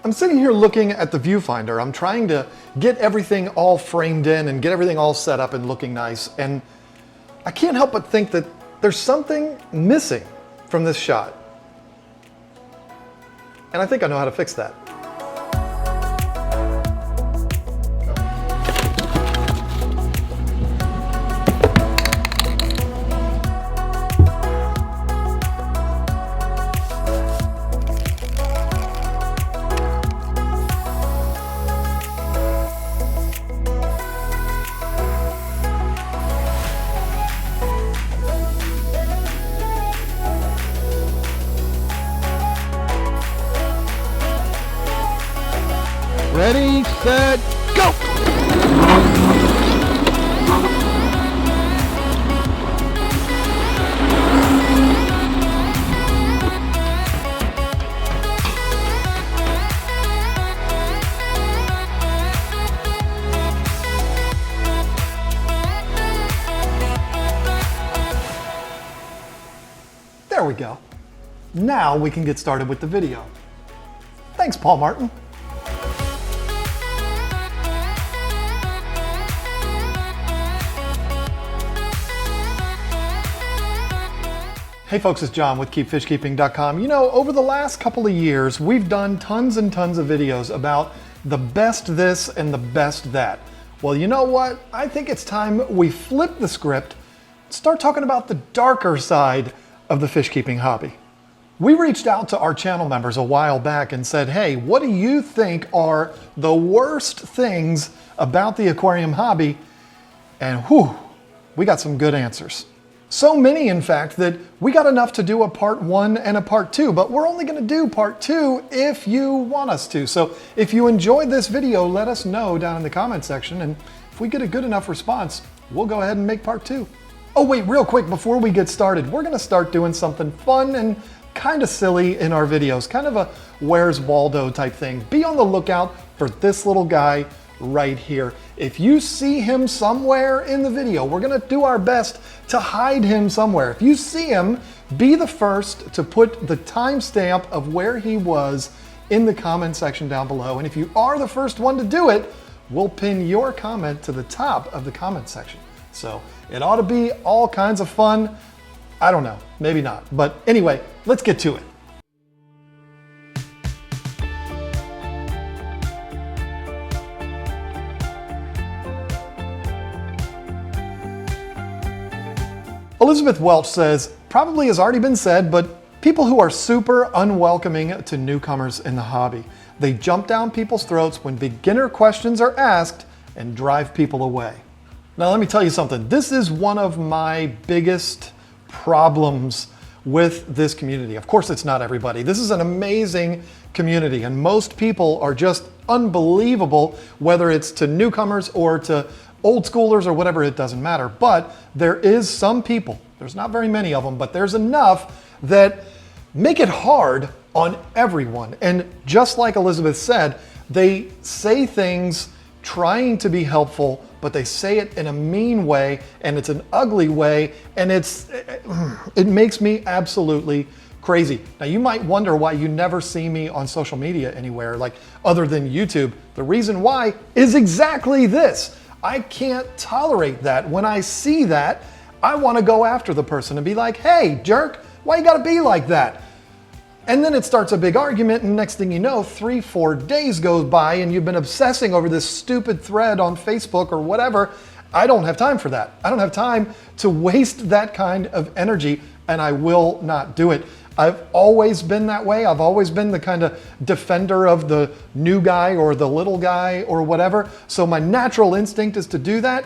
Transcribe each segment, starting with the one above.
I'm sitting here looking at the viewfinder. I'm trying to get everything all framed in and get everything all set up and looking nice. And I can't help but think that there's something missing from this shot. And I think I know how to fix that. Ready, set, go! There we go. Now we can get started with the video. Thanks, Paul Martin. Hey folks, it's John with KeepFishKeeping.com. You know, over the last couple of years, we've done tons and tons of videos about the best this and the best that. Well, you know what? I think it's time we flip the script, start talking about the darker side of the fish keeping hobby. We reached out to our channel members a while back and said, hey, what do you think are the worst things about the aquarium hobby? And whew, we got some good answers. So many, in fact, that we got enough to do a part 1 and a part 2, but we're only going to do part 2 if you want us to. So if you enjoyed this video, let us know down in the comment section, and if we get a good enough response, we'll go ahead and make part 2. Oh wait, real quick, before we get started, we're going to start doing something fun and kind of silly in our videos, kind of a Where's Waldo type thing. Be on the lookout for this little guy right here. If you see him somewhere in the video, we're gonna do our best to hide him somewhere. If you see him, be the first to put the timestamp of where he was in the comment section down below. And if you are the first one to do it, we'll pin your comment to the top of the comment section. So it ought to be all kinds of fun. I don't know, maybe not. But anyway, let's get to it. Elizabeth Welch says, probably has already been said, but people who are super unwelcoming to newcomers in the hobby. They jump down people's throats when beginner questions are asked and drive people away. Now let me tell you something. This is one of my biggest problems with this community. Of course, it's not everybody. This is an amazing community, and most people are just unbelievable, whether it's to newcomers or to old schoolers or whatever, it doesn't matter. But there is some people, there's not very many of them, but there's enough that make it hard on everyone. And just like Elizabeth said, they say things trying to be helpful, but they say it in a mean way, and it's an ugly way, and it makes me absolutely crazy. Now you might wonder why you never see me on social media anywhere, like other than YouTube. The reason why is exactly this. I can't tolerate that. When I see that, I want to go after the person and be like, hey, jerk, why you gotta be like that? And then it starts a big argument, and next thing you know, 3-4 days goes by and you've been obsessing over this stupid thread on Facebook or whatever. I don't have time for that. I don't have time to waste that kind of energy, and I will not do it. I've always been that way. I've always been the kind of defender of the new guy or the little guy or whatever. So my natural instinct is to do that,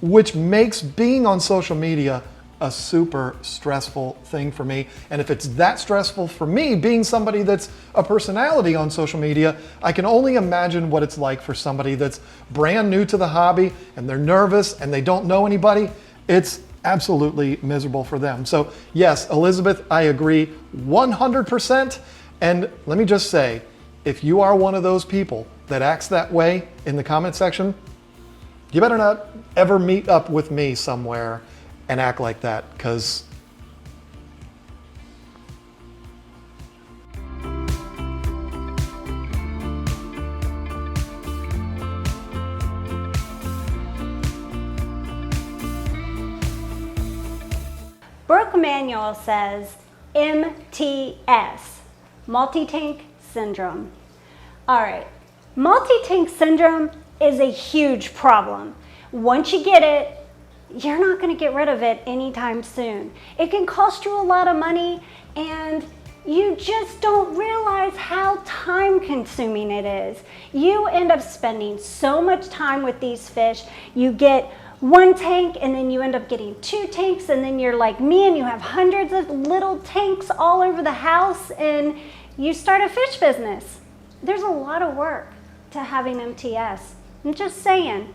which makes being on social media a super stressful thing for me. And if it's that stressful for me, being somebody that's a personality on social media, I can only imagine what it's like for somebody that's brand new to the hobby and they're nervous and they don't know anybody. It's absolutely miserable for them. So yes, Elizabeth, I agree 100%. And let me just say, if you are one of those people that acts that way in the comment section, you better not ever meet up with me somewhere and act like that, because book manual says MTS, multi-tank syndrome. All right, multi-tank syndrome is a huge problem. Once you get it, you're not going to get rid of it anytime soon. It can cost you a lot of money, and you just don't realize how time consuming it is. You end up spending so much time with these fish. You get one tank and then you end up getting 2 tanks, and then you're like me and you have hundreds of little tanks all over the house and you start a fish business. There's a lot of work to having MTS. I'm just saying.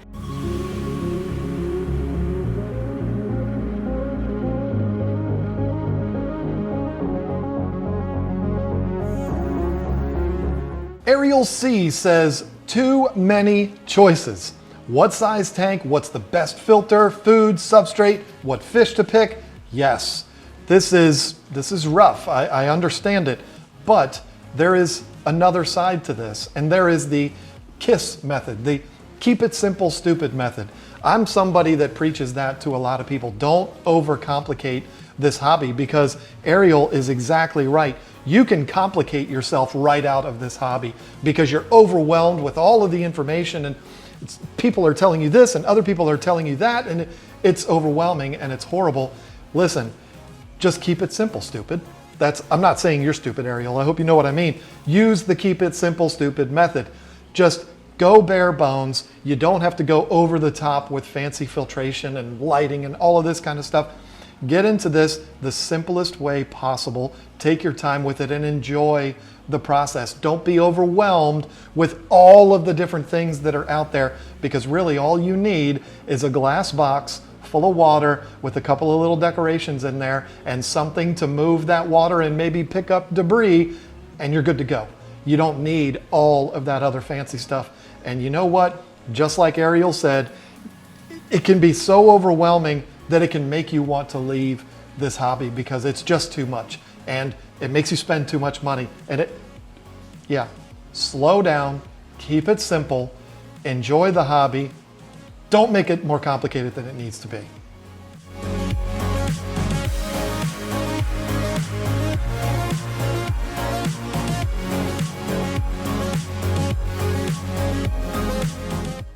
Ariel C says, too many choices. What size tank? What's the best filter, food, substrate, what fish to pick? Yes, this is rough. I understand it, but there is another side to this, and there is the KISS method, the keep it simple, stupid method. I'm somebody that preaches that to a lot of people. Don't overcomplicate this hobby, because Ariel is exactly right. You can complicate yourself right out of this hobby because you're overwhelmed with all of the information, and people are telling you this and other people are telling you that, and it's overwhelming and it's horrible. Listen, just keep it simple, stupid. I'm not saying you're stupid, Ariel. I hope you know what I mean. Use the keep it simple, stupid method. Just go bare bones. You don't have to go over the top with fancy filtration and lighting and all of this kind of stuff. Get into this the simplest way possible. Take your time with it and enjoy the process. Don't be overwhelmed with all of the different things that are out there, because really all you need is a glass box full of water with a couple of little decorations in there and something to move that water and maybe pick up debris, and you're good to go. You don't need all of that other fancy stuff. And you know what? Just like Ariel said, it can be so overwhelming that it can make you want to leave this hobby because it's just too much and it makes you spend too much money. And slow down, keep it simple, enjoy the hobby. Don't make it more complicated than it needs to be.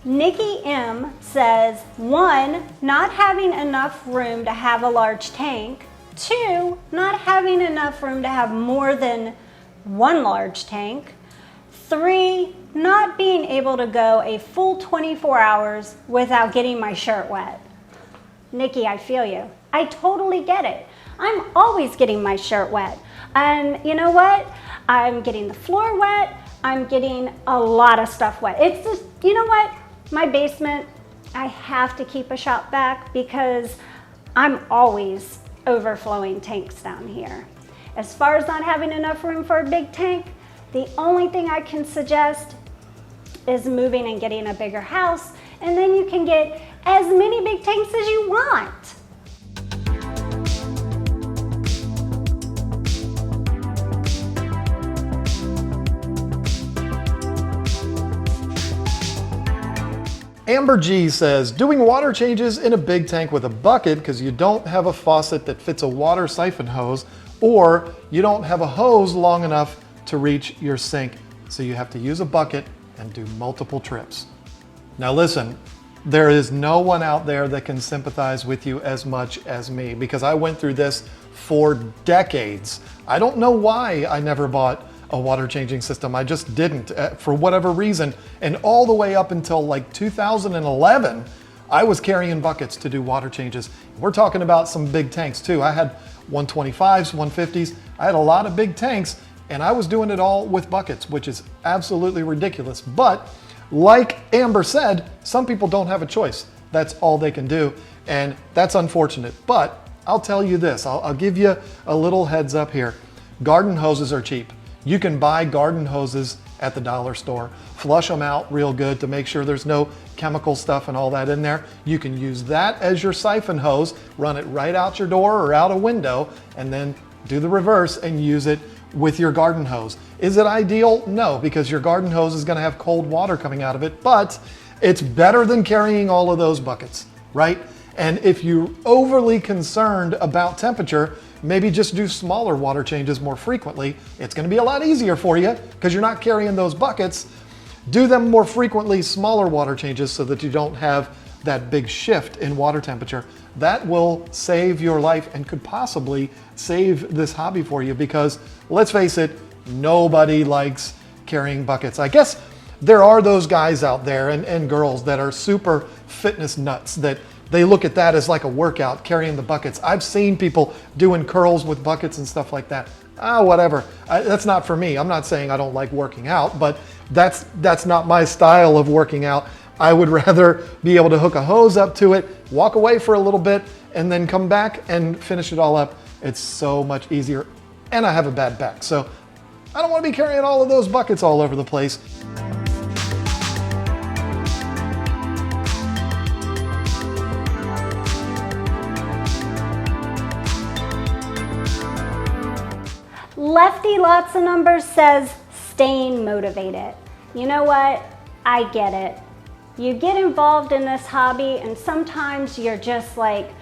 Nikki M says, 1, not having enough room to have a large tank. 2, not having enough room to have more than 1 large tank. 3, not being able to go a full 24 hours without getting my shirt wet. Nikki, I feel you. I totally get it. I'm always getting my shirt wet. And you know what? I'm getting the floor wet. I'm getting a lot of stuff wet. It's just, you know what? My basement, I have to keep a shop vac because I'm always overflowing tanks down here. As far as not having enough room for a big tank, the only thing I can suggest is moving and getting a bigger house, and then you can get as many big tanks as you want. Amber G says, doing water changes in a big tank with a bucket because you don't have a faucet that fits a water siphon hose, or you don't have a hose long enough to reach your sink, so you have to use a bucket and do multiple trips. Now listen, there is no one out there that can sympathize with you as much as me, because I went through this for decades. I don't know why I never bought a water changing system. I just didn't, for whatever reason. And all the way up until like 2011, I was carrying buckets to do water changes. We're talking about some big tanks too. I had 125s, 150s. I had a lot of big tanks, and I was doing it all with buckets, which is absolutely ridiculous. But like Amber said, some people don't have a choice. That's all they can do, and that's unfortunate. But I'll tell you this, I'll give you a little heads up here. Garden hoses are cheap. You can buy garden hoses at the dollar store, flush them out real good to make sure there's no chemical stuff and all that in there. You can use that as your siphon hose, run it right out your door or out a window, and then do the reverse and use it with your garden hose. Is it ideal? No, because your garden hose is gonna have cold water coming out of it, but it's better than carrying all of those buckets, right? And if you're overly concerned about temperature, maybe just do smaller water changes more frequently. It's going to be a lot easier for you because you're not carrying those buckets. Do them more frequently, smaller water changes, so that you don't have that big shift in water temperature. That will save your life and could possibly save this hobby for you, because let's face it, nobody likes carrying buckets. I guess there are those guys out there and girls that are super fitness nuts, that they look at that as like a workout, carrying the buckets. I've seen people doing curls with buckets and stuff like that. Whatever. That's not for me. I'm not saying I don't like working out, but that's not my style of working out. I would rather be able to hook a hose up to it, walk away for a little bit, and then come back and finish it all up. It's so much easier. And I have a bad back, so I don't want to be carrying all of those buckets all over the place. Lefty Lots of Numbers says staying motivated. You know what? I get it. You get involved in this hobby and sometimes you're just like,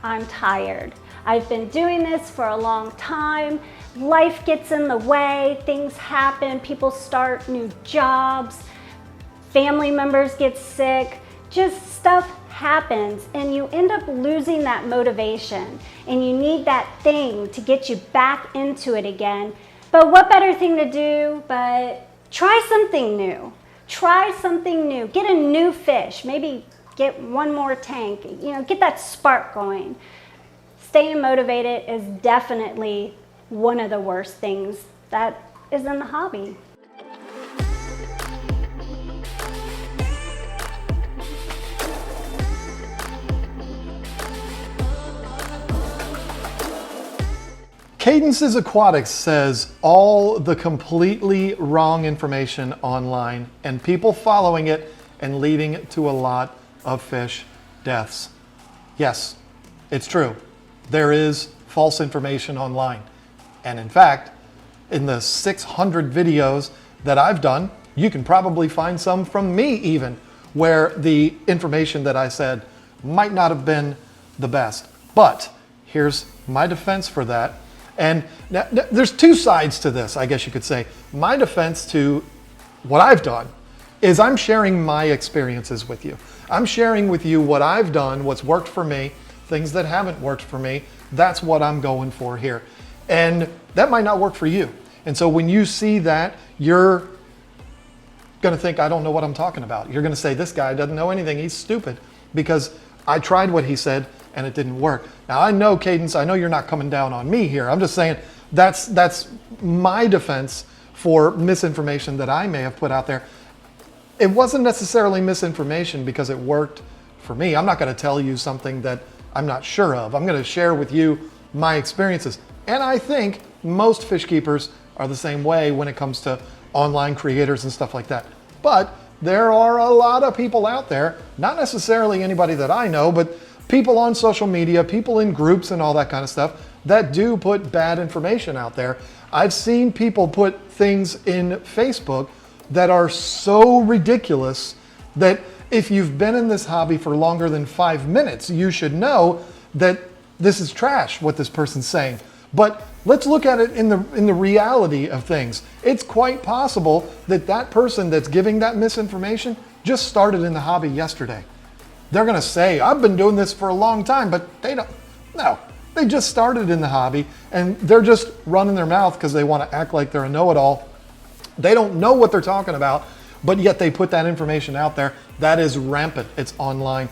I'm tired. I've been doing this for a long time. Life gets in the way, things happen, people start new jobs, family members get sick, just stuff happens and you end up losing that motivation and you need that thing to get you back into it again. But what better thing to do but try something new. Try something new. Get a new fish. Maybe get one more tank. Get that spark going. Staying motivated is definitely one of the worst things that is in the hobby. Cadence's Aquatics says all the completely wrong information online and people following it and leading to a lot of fish deaths. Yes, it's true. There is false information online. And in fact, in the 600 videos that I've done, you can probably find some from me even, where the information that I said might not have been the best. But here's my defense for that. And now, there's two sides to this, I guess you could say. My defense to what I've done is I'm sharing my experiences with you. I'm sharing with you what I've done, what's worked for me, things that haven't worked for me. That's what I'm going for here. And that might not work for you. And so when you see that, you're going to think, I don't know what I'm talking about. You're going to say, this guy doesn't know anything. He's stupid, because I tried what he said and it didn't work. Now I know, Cadence, I know you're not coming down on me here. I'm just saying that's my defense for misinformation that I may have put out there. It wasn't necessarily misinformation because it worked for me. I'm not going to tell you something that I'm not sure of. I'm going to share with you my experiences. And I think most fish keepers are the same way when it comes to online creators and stuff like that. But there are a lot of people out there, not necessarily anybody that I know, but people on social media, people in groups and all that kind of stuff that do put bad information out there. I've seen people put things in Facebook that are so ridiculous that if you've been in this hobby for longer than 5 minutes, you should know that this is trash, what this person's saying. But let's look at it in the reality of things. It's quite possible that that person that's giving that misinformation just started in the hobby yesterday. They're going to say, I've been doing this for a long time, but they don't. No, they just started in the hobby and they're just running their mouth because they want to act like they're a know-it-all. They don't know what they're talking about, but yet they put that information out there. That is rampant. It's online.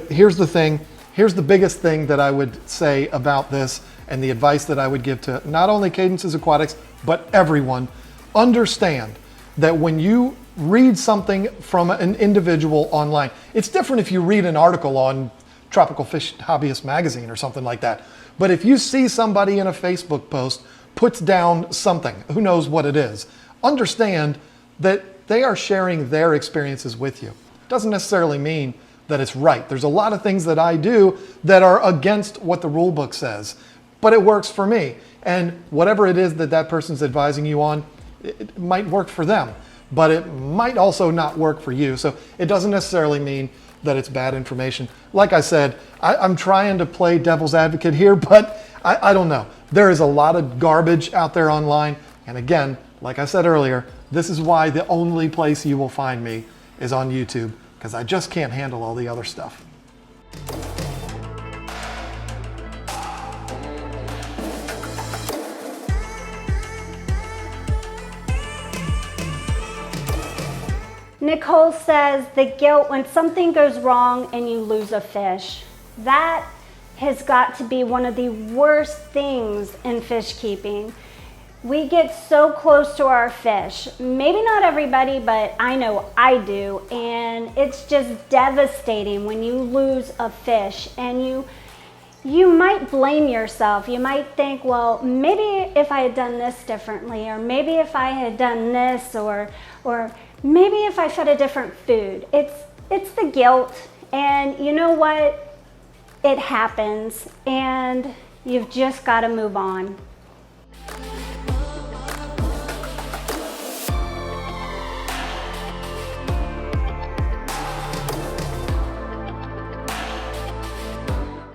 Here's the thing. Here's the biggest thing that I would say about this, and the advice that I would give to not only Cadence's Aquatics, but everyone. Understand that when you read something from an individual online, it's different if you read an article on Tropical Fish Hobbyist magazine or something like that. But if you see somebody in a Facebook post puts down something, who knows what it is, understand that they are sharing their experiences with you. Doesn't necessarily mean that it's right. There's a lot of things that I do that are against what the rule book says, but it works for me. And whatever it is that that person's advising you on, it might work for them, but it might also not work for you. So it doesn't necessarily mean that it's bad information. Like I said, I'm trying to play devil's advocate here, but I don't know. There is a lot of garbage out there online. And again, like I said earlier, this is why the only place you will find me is on YouTube, because I just can't handle all the other stuff. Nicole says the guilt when something goes wrong and you lose a fish. That has got to be one of the worst things in fish keeping. We get so close to our fish. Maybe not everybody, but I know I do. And it's just devastating when you lose a fish, and you might blame yourself. You might think, well, maybe if I had done this differently, or maybe if I had done this, or maybe if I fed a different food. It's the guilt, and you know what? It happens, and you've just got to move on.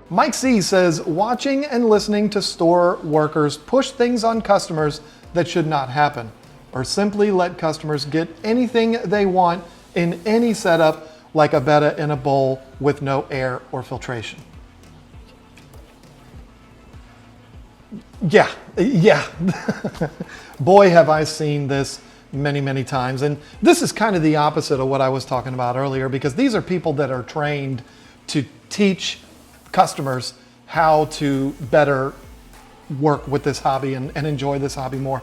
Mike C says, watching and listening to store workers push things on customers that should not happen, or simply let customers get anything they want in any setup, like a betta in a bowl with no air or filtration. Yeah. Boy, have I seen this many, many times. And this is kind of the opposite of what I was talking about earlier, because these are people that are trained to teach customers how to better work with this hobby and enjoy this hobby more.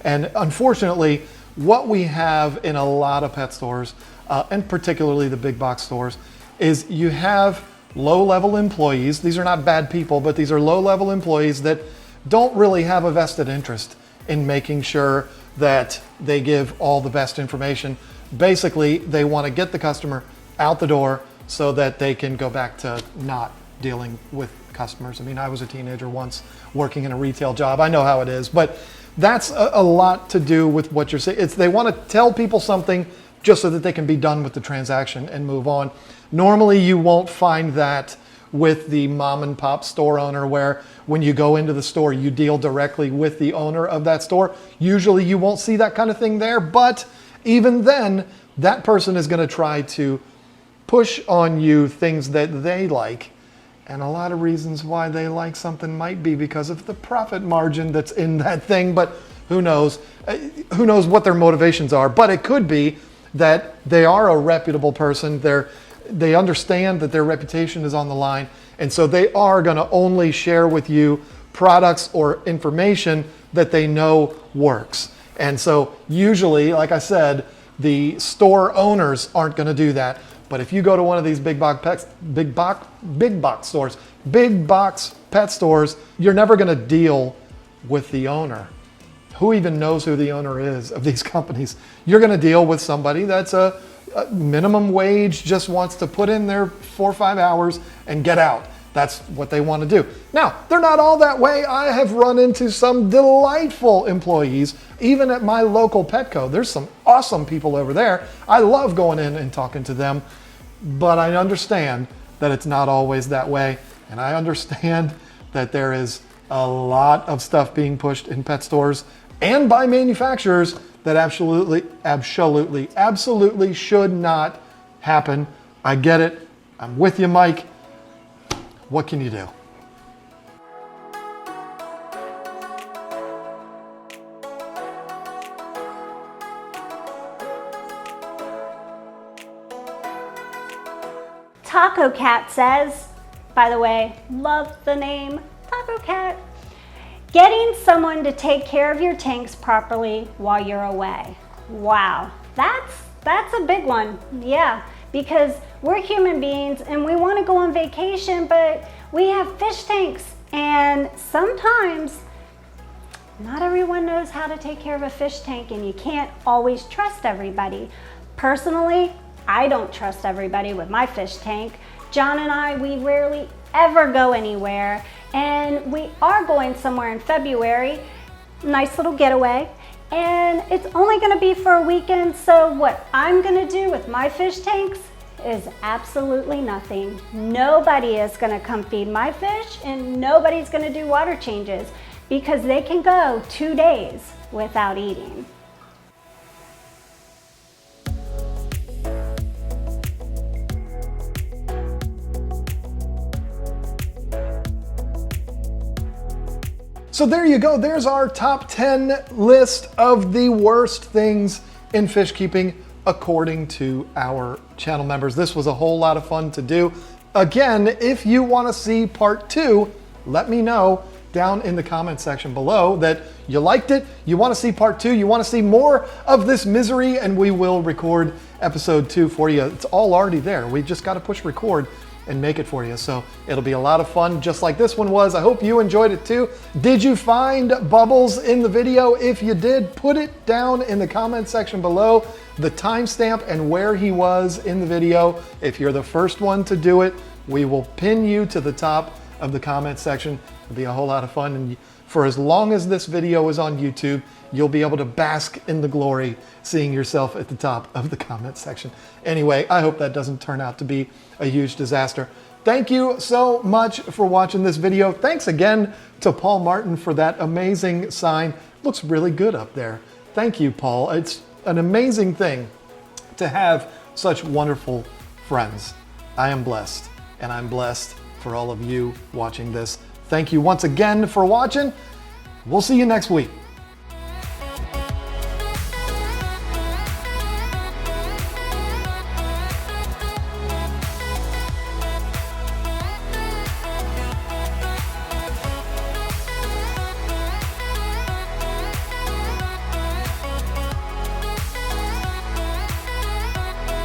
And unfortunately, what we have in a lot of pet stores, and particularly the big box stores, is you have low-level employees. These are not bad people, but these are low-level employees that don't really have a vested interest in making sure that they give all the best information. Basically, they want to get the customer out the door so that they can go back to not dealing with customers. I mean, I was a teenager once working in a retail job. I know how it is, but that's a lot to do with what you're saying. They want to tell people something just so that they can be done with the transaction and move on. Normally, you won't find that with the mom and pop store owner, where when you go into the store, you deal directly with the owner of that store. Usually you won't see that kind of thing there, but even then, that person is going to try to push on you things that they like. And a lot of reasons why they like something might be because of the profit margin that's in that thing, but who knows? Who knows what their motivations are? But it could be that they are a reputable person. They understand that their reputation is on the line, and so they are going to only share with you products or information that they know works. And so usually, like I said, the store owners aren't going to do that. But if you go to one of these big box pet stores, you're never going to deal with the owner. Who even knows who the owner is of these companies? You're going to deal with somebody that's a minimum wage, just wants to put in their 4 or 5 hours and get out. That's what they want to do. Now, they're not all that way. I have run into some delightful employees, even at my local Petco. There's some awesome people over there. I love going in and talking to them, but I understand that it's not always that way. And I understand that there is a lot of stuff being pushed in pet stores and by manufacturers that absolutely should not happen. I get it. I'm with you, Mike. What can you do? Taco Cat says, by the way, love the name Taco Cat. Getting someone to take care of your tanks properly while you're away. Wow, that's a big one. Yeah, because we're human beings and we want to go on vacation, but we have fish tanks, and sometimes not everyone knows how to take care of a fish tank, and you can't always trust everybody. Personally, I don't trust everybody with my fish tank. John and I, we rarely ever go anywhere, and we are going somewhere in February. Nice little getaway, and it's only going to be for a weekend. So what I'm going to do with my fish tanks is absolutely nothing. Nobody is going to come feed my fish, and nobody's going to do water changes because they can go 2 days without eating. So there you go. There's our top 10 list of the worst things in fish keeping according to our channel members. This was a whole lot of fun to do. Again, if you want to see part 2, let me know down in the comment section below that you liked it, you want to see part 2, you want to see more of this misery, and we will record episode 2 for you. It's all already there. We just got to push record and make it for you. So it'll be a lot of fun, just like this one was. I hope you enjoyed it too. Did you find Bubbles in the video? If you did, put it down in the comment section below, the timestamp and where he was in the video. If you're the first one to do it, we will pin you to the top of the comment section. It'll be a whole lot of fun. And for as long as this video is on YouTube, you'll be able to bask in the glory, seeing yourself at the top of the comment section. Anyway, I hope that doesn't turn out to be a huge disaster. Thank you so much for watching this video. Thanks again to Paul Martin for that amazing sign. Looks really good up there. Thank you, Paul. It's an amazing thing to have such wonderful friends. I am blessed, and I'm blessed for all of you watching this. Thank you once again for watching. We'll see you next week.